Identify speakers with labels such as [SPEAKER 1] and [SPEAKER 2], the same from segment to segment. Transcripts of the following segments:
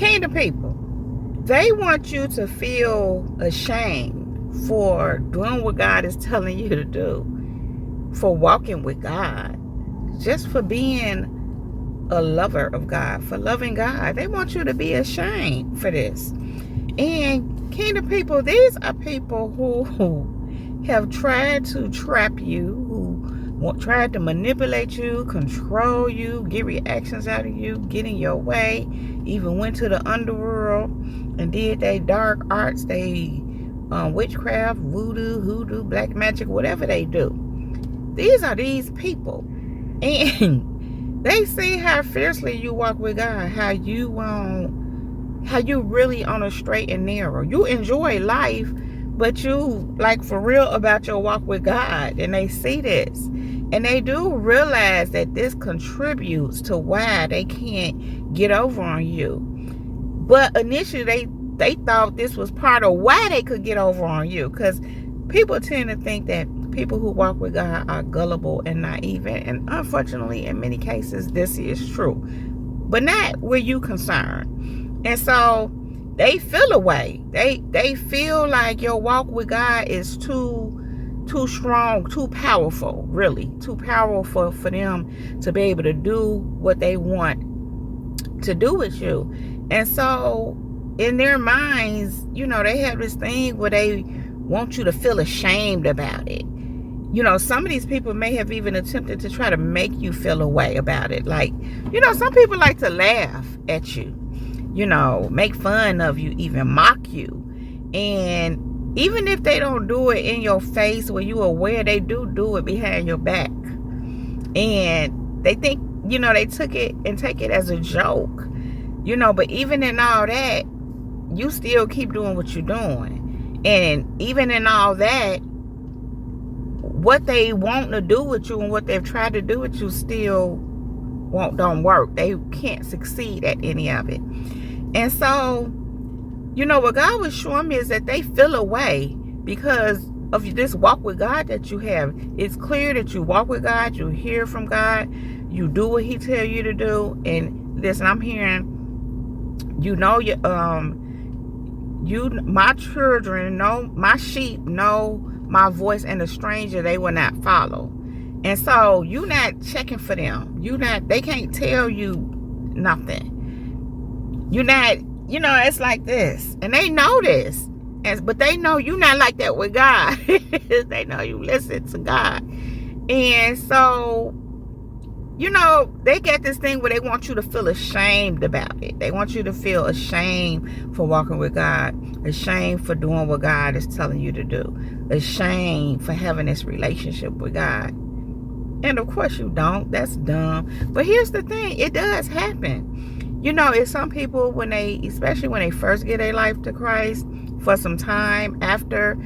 [SPEAKER 1] Kingdom people, they want you to feel ashamed for doing what God is telling you to do, for walking with God, just for being a lover of God, for loving God. They want you to be ashamed for this. And kingdom people, these are people who have tried to trap you, who tried to manipulate you, control you, get reactions out of you, get in your way, even went to the underworld and did they dark arts, they witchcraft, voodoo, hoodoo, black magic, whatever they do. These are these people. And they see how fiercely you walk with God, how you really on a straight and narrow. You enjoy life, but you like for real about your walk with God. And they see this. And they do realize that this contributes to why they can't get over on you. But initially they thought this was part of why they could get over on you. Because people tend to think that people who walk with God are gullible and naive. And unfortunately, in many cases, this is true. But not where you concerned. And so they feel a way. They feel like your walk with God is too strong, too powerful, really. Too powerful for them to be able to do what they want to do with you. And so in their minds, they have this thing where they want you to feel ashamed about it. Some of these people may have even attempted to try to make you feel a way about it. Like, some people like to laugh at you, make fun of you, even mock you. And even if they don't do it in your face where you're aware, they do it behind your back. And they think, they took it and take it as a joke, but even in all that, you still keep doing what you're doing. And even in all that, what they want to do with you and what they've tried to do with you still don't work. They can't succeed at any of it. And so, what God was showing me is that they feel a way because of this walk with God that you have. It's clear that you walk with God, you hear from God, you do what He tells you to do. And listen, I'm hearing, my children know, my sheep know my voice, and a stranger they will not follow. And so you not checking for them. They can't tell you nothing. It's like this. And they know this. But they know you not like that with God. They know you listen to God. And so, they get this thing where they want you to feel ashamed about it. They want you to feel ashamed for walking with God, ashamed for doing what God is telling you to do, ashamed for having this relationship with God. And of course you don't. That's dumb. But here's the thing. It does happen. It's some people, especially when they first get their life to Christ, for some time after,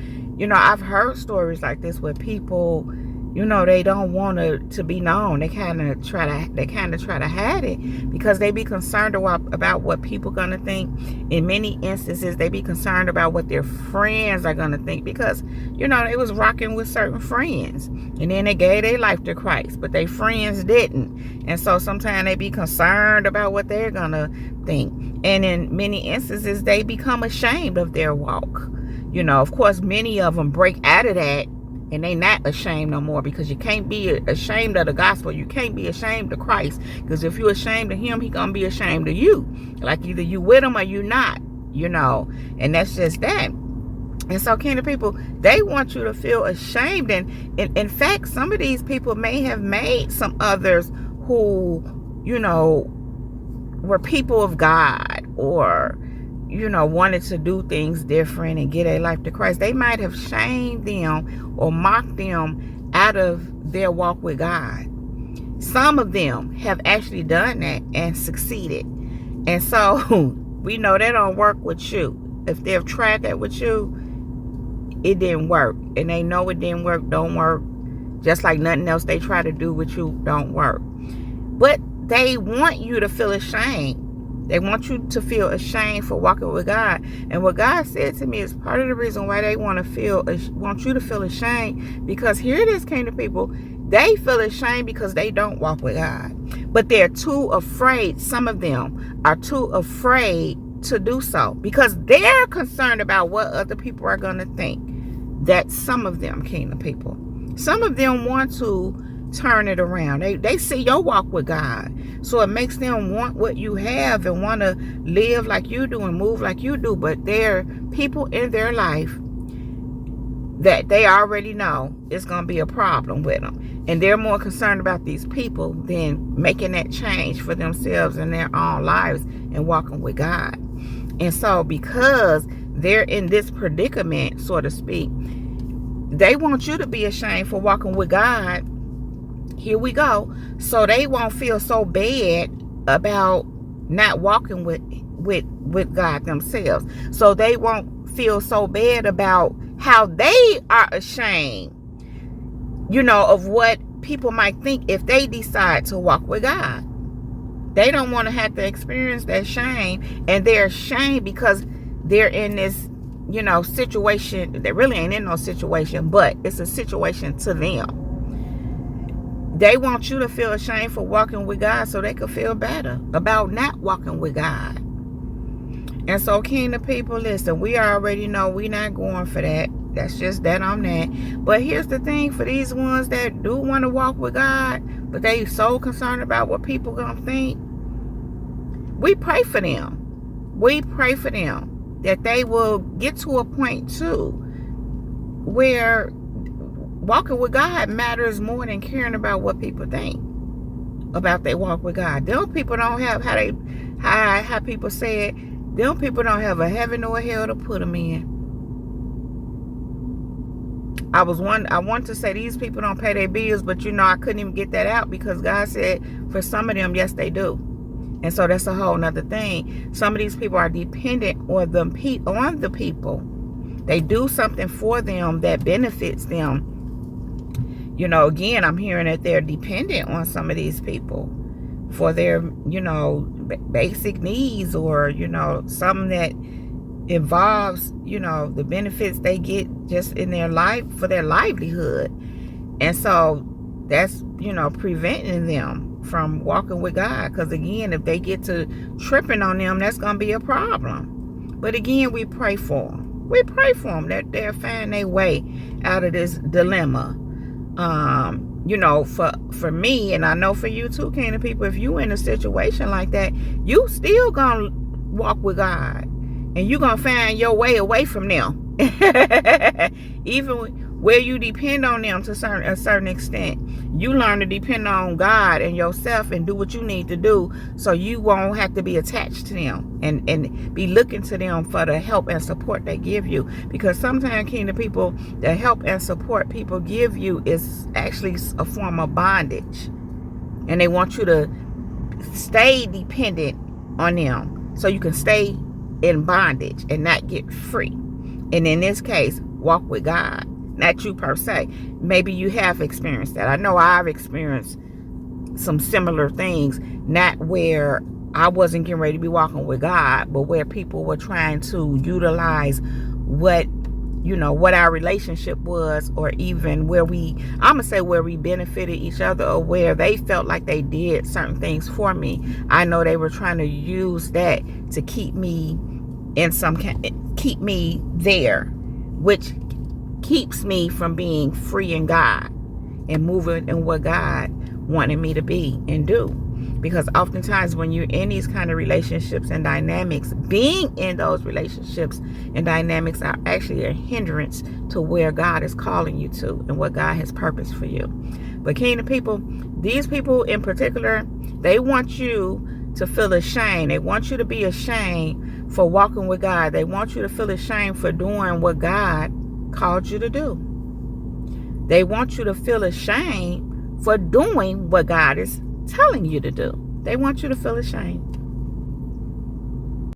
[SPEAKER 1] I've heard stories like this where people, they don't want to be known. They kind of try to hide it because they be concerned about what people gonna think. In many instances, they be concerned about what their friends are gonna think because, they was rocking with certain friends and then they gave their life to Christ, but their friends didn't. And so sometimes they be concerned about what they're gonna think. And in many instances, they become ashamed of their walk. Of course, many of them break out of that. And they not ashamed no more because you can't be ashamed of the gospel. You can't be ashamed of Christ. Because if you're ashamed of Him, He gonna be ashamed of you. Like either you with Him or you not. And that's just that. And so, kingdom people, they want you to feel ashamed. And in fact, some of these people may have made some others who, were people of God or, wanted to do things different and get their life to Christ. They might have shamed them or mocked them out of their walk with God. Some of them have actually done that and succeeded. And so we know that don't work with you. If they've tried that with you, it didn't work. And they know it didn't work, don't work. Just like nothing else they try to do with you don't work. But they want you to feel ashamed. They want you to feel ashamed for walking with God. And what God said to me is part of the reason why they want you to feel ashamed. Because here it is, kingdom people. They feel ashamed because they don't walk with God. But they're too afraid. Some of them are too afraid to do so, because they're concerned about what other people are going to think. That some of them, kingdom people, some of them want to turn it around. They see your walk with God, so it makes them want what you have and want to live like you do and move like you do. But there are people in their life that they already know it's going to be a problem with them, and they're more concerned about these people than making that change for themselves in their own lives and walking with God. And so because they're in this predicament, so to speak, they want you to be ashamed for walking with God. Here we go. So they won't feel so bad about not walking with God themselves. So they won't feel so bad about how they are ashamed, of what people might think if they decide to walk with God. They don't want to have to experience that shame, and they're ashamed because they're in this, situation. They really ain't in no situation, but it's a situation to them. They want you to feel ashamed for walking with God so they could feel better about not walking with God. And so, kingdom people, listen, we already know we're not going for that. That's just that on that. But here's the thing, for these ones that do want to walk with God, but they so concerned about what people gonna think, we pray for them. We pray for them that they will get to a point too where walking with God matters more than caring about what people think about their walk with God. Them people don't have how people say it. Them people don't have a heaven or a hell to put them in. I want to say these people don't pay their bills, but I couldn't even get that out because God said for some of them, yes, they do. And so that's a whole nother thing. Some of these people are dependent on the people. They do something for them that benefits them. Again, I'm hearing that they're dependent on some of these people for their, basic needs, or, something that involves, the benefits they get just in their life for their livelihood. And so that's, preventing them from walking with God. Because again, if they get to tripping on them, that's going to be a problem. But again, we pray for them. We pray for them that they'll find their way out of this dilemma. For me, and I know for you too, kingdom people, if you in a situation like that, you still gonna walk with God, and you gonna find your way away from them. Even where you depend on them to a certain extent, you learn to depend on God and yourself and do what you need to do, so you won't have to be attached to them and be looking to them for the help and support they give you. Because sometimes, kingdom people, the help and support people give you is actually a form of bondage, and they want you to stay dependent on them so you can stay in bondage and not get free. And in this case, walk with God. Not you per se. Maybe you have experienced that. I know I've experienced some similar things, not where I wasn't getting ready to be walking with God, but where people were trying to utilize what our relationship was, or even where we benefited each other, or where they felt like they did certain things for me. I know they were trying to use that to keep me there, which keeps me from being free in God and moving in what God wanted me to be and do. Because oftentimes when you're in these kind of relationships and dynamics, being in those relationships and dynamics are actually a hindrance to where God is calling you to and what God has purposed for you. But kingdom people, these people in particular, they want you to feel ashamed. They want you to be ashamed for walking with God. They want you to feel ashamed for doing what God called you to do. They want you to feel ashamed for doing what God is telling you to do. They want you to feel ashamed.